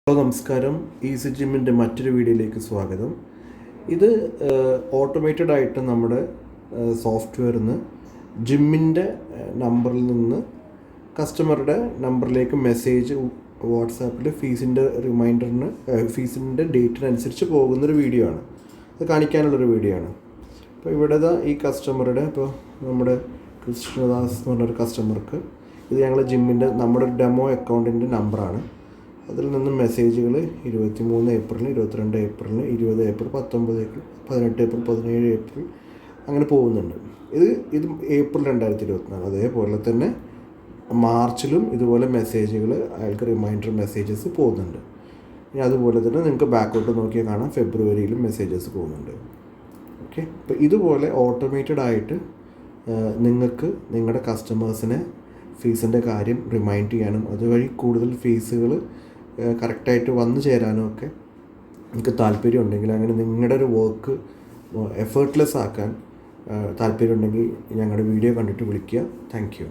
Hello നമസ്കാരം. Easy ജിമ്മിൻ്റെ മറ്റൊരു വീഡിയോയിലേക്ക് സ്വാഗതം. ഇത് ഓട്ടോമേറ്റഡ് ആയിട്ട് നമ്മുടെ സോഫ്റ്റ്വെയറിന്ന് ജിമ്മിൻ്റെ നമ്പറിൽ നിന്ന് കസ്റ്റമറുടെ നമ്പറിലേക്ക് മെസ്സേജ് വാട്സാപ്പിൽ ഫീസിൻ്റെ ഡേറ്റിനനുസരിച്ച് പോകുന്നൊരു വീഡിയോ ആണ്. അത് കാണിക്കാനുള്ളൊരു വീഡിയോ ആണ്. അപ്പോൾ ഇവിടെ ഈ കസ്റ്റമറുടെ നമ്മുടെ കൃഷ്ണദാസ് എന്ന് പറഞ്ഞൊരു കസ്റ്റമർക്ക് ഇത് ഞങ്ങൾ ജിമ്മിൻ്റെ നമ്മുടെ ഡെമോ അക്കൗണ്ടിൻ്റെ നമ്പറാണ്. അതിൽ നിന്ന് മെസ്സേജുകൾ 23 April, 22 April, 20 April, 19 April, 18 April, 17 April അങ്ങനെ പോകുന്നുണ്ട്. ഇത് ഏപ്രിൽ 2024. അതേപോലെ തന്നെ മാർച്ചിലും ഇതുപോലെ മെസ്സേജുകൾ അയാൾക്ക് റിമൈൻഡർ മെസ്സേജസ് പോകുന്നുണ്ട്. ഇനി അതുപോലെ തന്നെ നിങ്ങൾക്ക് ബാക്കോട്ട് നോക്കിയാൽ കാണാം ഫെബ്രുവരിയിലും മെസ്സേജസ് പോകുന്നുണ്ട്. ഓക്കെ, അപ്പോൾ ഇതുപോലെ ഓട്ടോമേറ്റഡ് ആയിട്ട് നിങ്ങൾക്ക് നിങ്ങളുടെ കസ്റ്റമേഴ്സിനെ ഫീസിൻ്റെ കാര്യം റിമൈൻഡ് ചെയ്യാനും അതുവഴി കൂടുതൽ ഫീസുകൾ കറക്റ്റായിട്ട് വന്നു ചേരാനും ഒക്കെ നിങ്ങൾക്ക് താല്പര്യമുണ്ടെങ്കിൽ, അങ്ങനെ നിങ്ങളുടെ ഒരു വർക്ക് എഫേർട്ട്ലെസ് ആക്കാൻ താല്പര്യമുണ്ടെങ്കിൽ ഞങ്ങളുടെ വീഡിയോ കണ്ടിട്ട് വിളിക്കുക. Thank you.